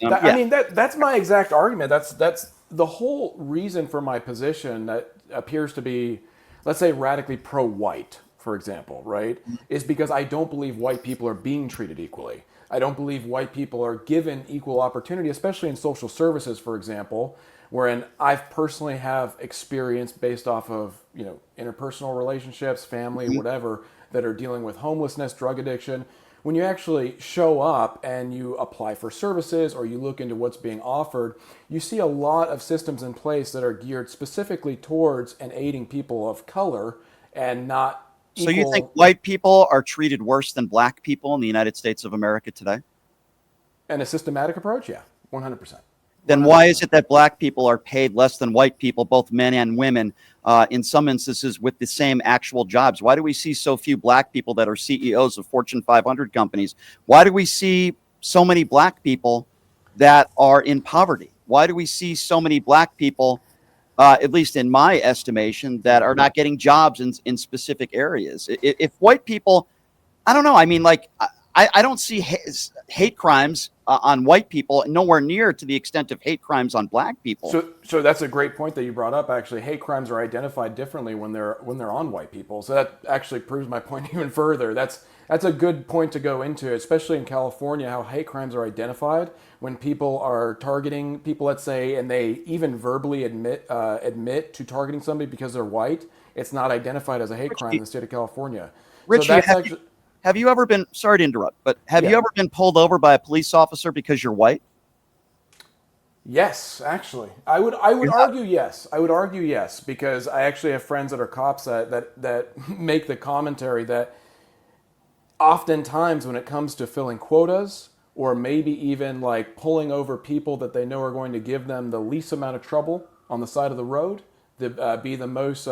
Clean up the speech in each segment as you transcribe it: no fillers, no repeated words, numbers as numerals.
I Yeah. mean, that's my exact argument. That's the whole reason for my position that appears to be, let's say, radically pro-white, for example, right? Is because I don't believe white people are being treated equally. I don't believe white people are given equal opportunity, especially in social services, for example, wherein I've personally have experience based off of interpersonal relationships, family, Mhm. whatever, that are dealing with homelessness, drug addiction. When you actually show up and you apply for services or you look into what's being offered, you see a lot of systems in place that are geared specifically towards and aiding people of color and not So you think equal white people are treated worse than black people in the United States of America today? and a systematic approach. Yeah, 100%. Then why is 100%. it that black people are paid less than white people, both men and women, in some instances with the same actual jobs? Why do we see so few black people that are CEOs of Fortune 500 companies? Why do we see so many black people that are in poverty? Why do we see so many black people, at least in my estimation, that Yeah. are not getting jobs in specific areas? If white people, I don't know. I mean, like, I don't see hate crimes on white people, nowhere near to the extent of hate crimes on black people. So that's a great point that you brought up. Actually, hate crimes are identified differently when they're on white people. So that actually proves my point even further. That's a good point to go into, especially in California, how hate crimes are identified when people are targeting people, let's say, and they even verbally admit to targeting somebody because they're white. It's not identified as a hate crime in Richie, the state of California. So Richie, that's actually have you ever been? Sorry to interrupt, but have you yeah. ever been pulled over by a police officer because you're white? Yes, actually, I would You have. argue yes. I would argue yes because I actually have friends that are cops that make the commentary that oftentimes when it comes to filling quotas or maybe even like pulling over people that they know are going to give them the least amount of trouble on the side of the road, to be the most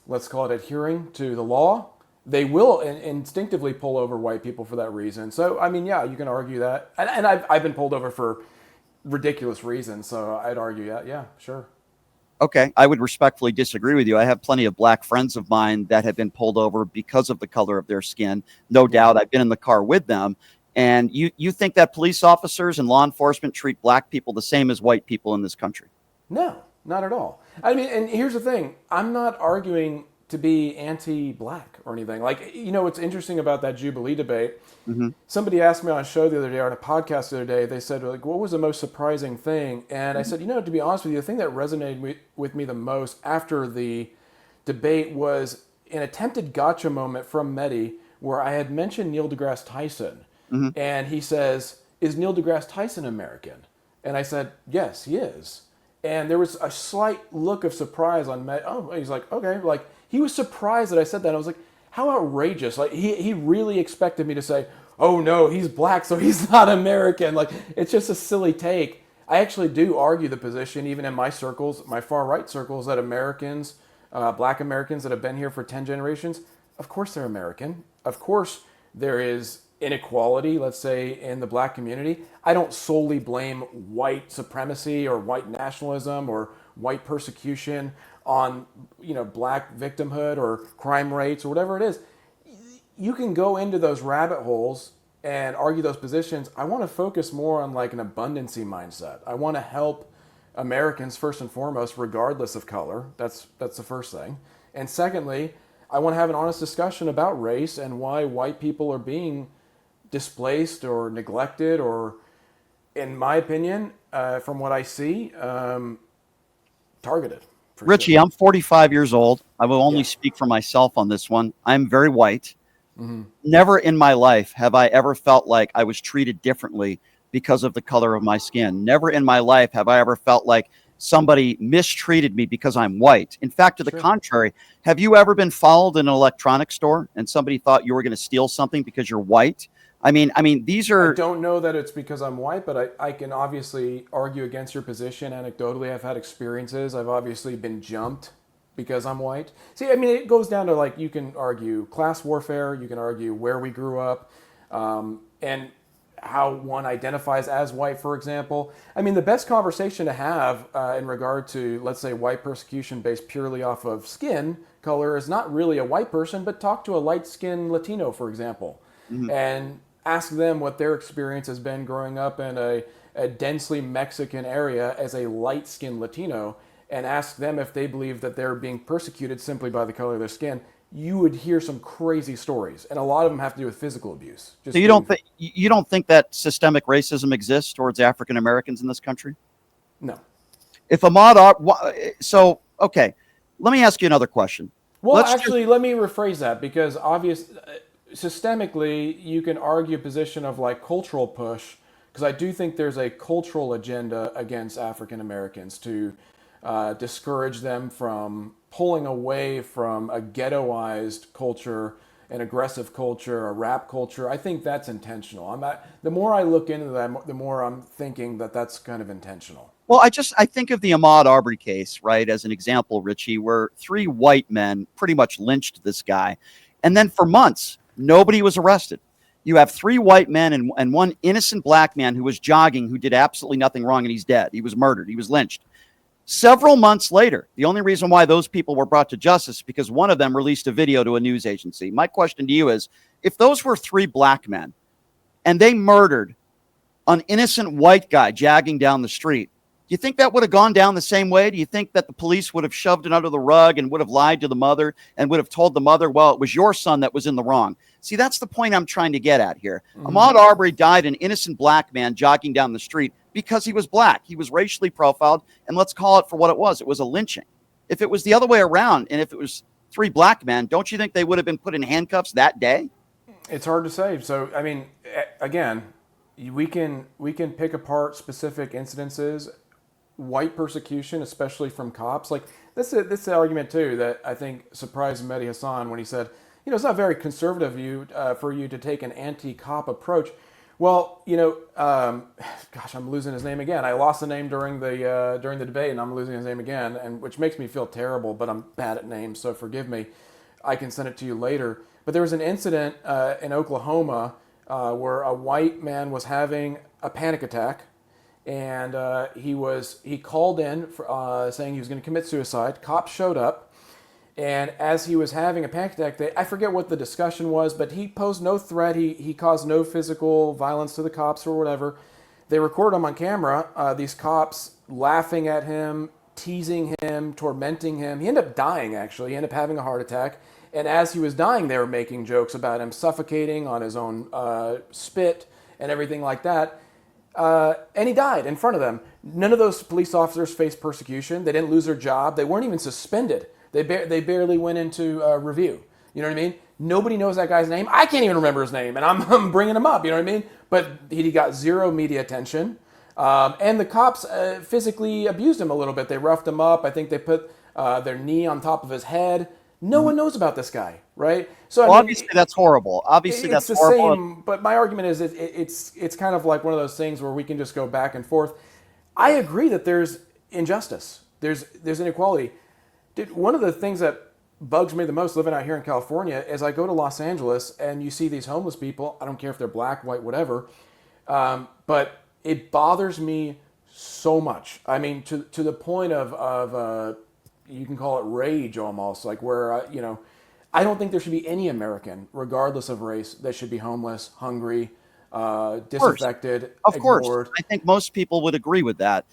let's call it adhering to the law, they will instinctively pull over white people for that reason. So, I mean, yeah, you can argue that. And I've been pulled over for ridiculous reasons. So I'd argue, yeah, sure. Okay, I would respectfully disagree with you. I have plenty of black friends of mine that have been pulled over because of the color of their skin. No Yeah. doubt, I've been in the car with them. And you think that police officers and law enforcement treat black people the same as white people in this country? No, not at all. I mean, and here's the thing I'm not arguing to be anti black or anything. Like, what's interesting about that Jubilee debate? Hmm. Somebody asked me on a show the other day, or on a podcast the other day, they said, like, what was the most surprising thing? And I said, to be honest with you, the thing that resonated with me the most after the debate was an attempted gotcha moment from Mehdi where I had mentioned Neil deGrasse Tyson. Hmm. And he says, is Neil deGrasse Tyson American? And I said, yes, he is. And there was a slight look of surprise on Mehdi. Oh, he's like, okay. Like, he was surprised that I said that. I was like, how outrageous. Like, he really expected me to say, oh no, he's black, so he's not American. Like, it's just a silly take. I actually do argue the position, even in my circles, my far right circles, that Americans, black Americans that have been here for 10 generations, of course they're American. Of course there is inequality, let's say, in the black community. I don't solely blame white supremacy or white nationalism or white persecution on black victimhood or crime rates or whatever it is. You can go into those rabbit holes and argue those positions. I want to focus more on like an abundancy mindset. I want to help Americans first and foremost, regardless of color. That's the first thing. And secondly, I want to have an honest discussion about race and why white people are being displaced or neglected, or, in my opinion, from what I see, targeted for sure. Richie, I'm 45 years old. I will only Yeah. speak for myself on this one. I'm very white. Never in my life have I ever felt like I was treated differently because of the color of my skin. Never in my life have I ever felt like somebody mistreated me because I'm white. In fact, to the Sure. contrary, have you ever been followed in an electronics store and somebody thought you were going to steal something because you're white? I mean, these I are. don't know that it's because I'm white, but I can obviously argue against your position. Anecdotally, I've had experiences. I've obviously been jumped because I'm white. See, I mean, it goes down to like you can argue class warfare, you can argue where we grew up, and how one identifies as white, for example. I mean, the best conversation to have in regard to, let's say, white persecution based purely off of skin color is not really a white person, but talk to a light skinned Latino, for example. Mhm. And ask them what their experience has been growing up in a densely Mexican area as a light-skinned Latino, and ask them if they believe that they're being persecuted simply by the color of their skin, you would hear some crazy stories, and a lot of them have to do with physical abuse. So Just being you don't think that systemic racism exists towards African Americans in this country? no. If Ahmad, so okay, let me ask you another question. Well, Let's just actually, let me rephrase that because systemically, you can argue a position of like cultural push because I do think there's a cultural agenda against African Americans to discourage them from pulling away from a ghettoized culture, an aggressive culture, a rap culture. I think that's intentional. The more I look into that, the more I'm thinking that that's kind of intentional. Well, I think of the Ahmaud Arbery case, right, as an example, Richie, where three white men pretty much lynched this guy. And then for months, nobody was arrested. You have three white men and one innocent black man who was jogging, who did absolutely nothing wrong, and he's dead. He was murdered. He was lynched. Several months later, the only reason why those people were brought to justice is because one of them released a video to a news agency. My question to you is, if those were three black men and they murdered an innocent white guy jogging down the street, do you think that would have gone down the same way? Do you think that the police would have shoved it under the rug and would have lied to the mother and would have told the mother, well, it was your son that was in the wrong? See, that's the point I'm trying to get at here. Ahmaud Arbery died an innocent black man jogging down the street because he was black. He was racially profiled, and let's call it for what it was. It was a lynching. If it was the other way around, and if it was three black men, don't you think they would have been put in handcuffs that day? It's hard to say. So, I mean, again, we can pick apart specific incidences. White persecution, especially from cops, like that's the argument too that I think surprised Mehdi Hassan when he said, it's not very conservative for you to take an anti-cop approach. Well, gosh, I'm losing his name again. I lost the name during the debate, and I'm losing his name again, and which makes me feel terrible. But I'm bad at names, so forgive me. I can send it to you later. But there was an incident in Oklahoma where a white man was having a panic attack. And he called in saying he was going to commit suicide. Cops showed up, and as he was having a panic attack, I forget what the discussion was, but he posed no threat. He caused no physical violence to the cops or whatever. They recorded him on camera. These cops laughing at him, teasing him, tormenting him. He ended up dying. Actually, he ended up having a heart attack. And as he was dying, they were making jokes about him suffocating on his own spit and everything like that. And he died in front of them. None of those police officers faced persecution. They didn't lose their job. They weren't even suspended. They barely went into review. You know what I mean? Nobody knows that guy's name. I can't even remember his name, and I'm bringing him up. You know what I mean? But he got zero media attention. And the cops physically abused him a little bit. They roughed him up. I think they put their knee on top of his head. No one knows about this guy, right? So Well, obviously that's horrible. Obviously it's that's the horrible. same. But my argument is it's kind of like one of those things where we can just go back and forth. I agree that there's injustice. There's inequality. Dude, one of the things that bugs me the most living out here in California is I go to Los Angeles and you see these homeless people. I don't care if they're black, white, whatever. But it bothers me so much. I mean, to the point of you can call it rage almost, like where, I don't think there should be any American, regardless of race, that should be homeless, hungry, disaffected, Of course. ignored. I think most people would agree with that.